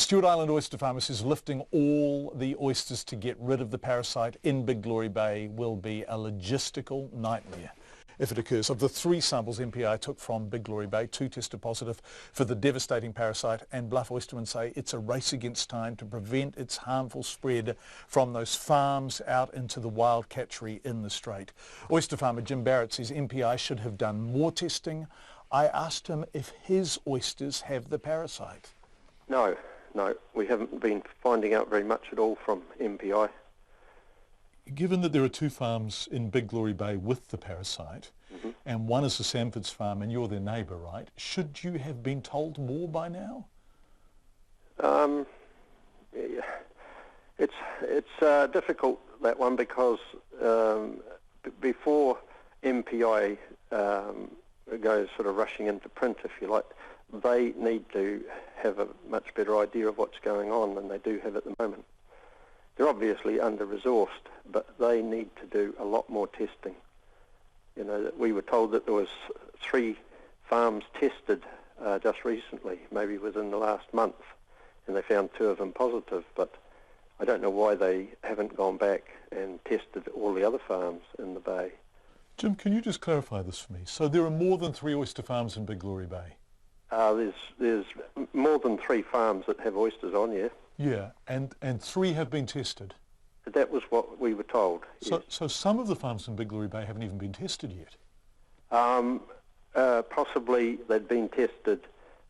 The Stewart Island Oyster Farmer says lifting all the oysters to get rid of the parasite in Big Glory Bay will be a logistical nightmare if it occurs. Of the 3 samples MPI took from Big Glory Bay, 2 tested positive for the devastating parasite, and Bluff oystermen say it's a race against time to prevent its harmful spread from those farms out into the wild catchery in the Strait. Oyster farmer Jim Barrett says MPI should have done more testing. I asked him if his oysters have the parasite. No, we haven't been finding out very much at all from MPI. Given that there are 2 farms in Big Glory Bay with the parasite, and one is the Sanford's farm and you're their neighbour, right? Should you have been told more by now? It's difficult, that one, because before MPI goes sort of rushing into print, if you like, they need to have a much better idea of what's going on than they do have at the moment. They're obviously under-resourced, but they need to do a lot more testing. You know, we were told that there was 3 farms tested just recently, maybe within the last month, and they found 2 of them positive, but I don't know why they haven't gone back and tested all the other farms in the bay. Jim, can you just clarify this for me? So there are more than 3 oyster farms in Big Glory Bay? There's more than 3 farms that have oysters on, yeah. Yeah, and 3 have been tested? That was what we were told. So, yes. So some of the farms in Big Glory Bay haven't even been tested yet? Possibly they'd been tested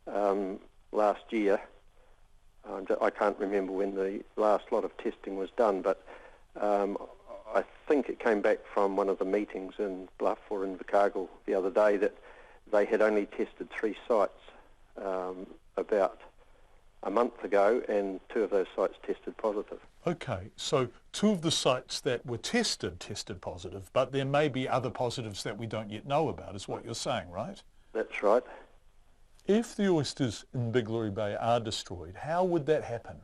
last year. I can't remember when the last lot of testing was done, but I think it came back from one of the meetings in Bluff or in Invercargill the other day that they had only tested 3 sites about a month ago, and 2 of those sites tested positive. Okay, so 2 of the sites that were tested positive, but there may be other positives that we don't yet know about, is what you're saying, right? That's right. If the oysters in Big Glory Bay are destroyed, how would that happen?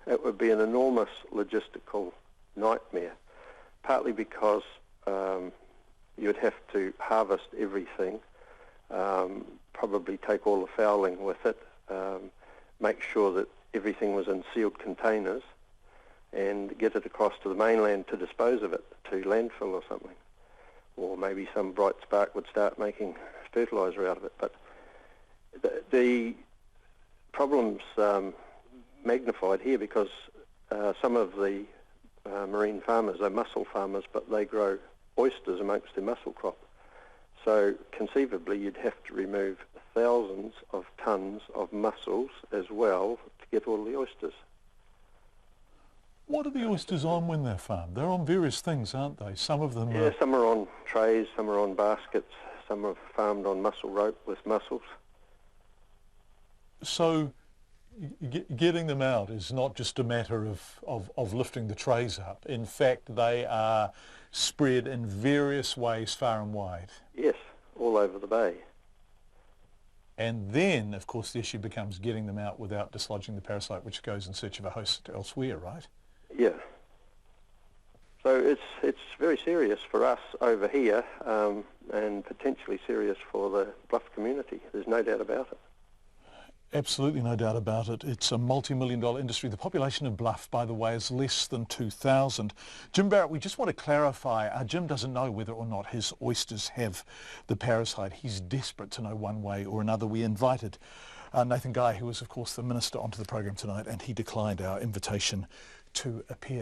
It would be an enormous logistical nightmare, partly because you'd have to harvest everything, probably take all the fouling with it, make sure that everything was in sealed containers, and get it across to the mainland to dispose of it to landfill or something. Or maybe some bright spark would start making fertiliser out of it. But the problem's magnified here because some of the marine farmers are mussel farmers, but they grow oysters amongst their mussel crop. So conceivably you'd have to remove thousands of tonnes of mussels as well to get all the oysters. What are the oysters on when they're farmed? They're on various things, aren't they? Some of them Yeah, some are on trays, some are on baskets, some are farmed on mussel rope with mussels. So getting them out is not just a matter of lifting the trays up. In fact, they are spread in various ways far and wide. Yes, all over the bay. And then, of course, the issue becomes getting them out without dislodging the parasite, which goes in search of a host elsewhere, right? Yeah. So it's very serious for us over here, and potentially serious for the Bluff community. There's no doubt about it. Absolutely no doubt about it. It's a multi-million-dollar industry. The population of Bluff, by the way, is less than 2,000. Jim Barrett, we just want to clarify, Jim doesn't know whether or not his oysters have the parasite. He's desperate to know one way or another. We invited Nathan Guy, who was, of course, the minister, onto the program tonight, and he declined our invitation to appear.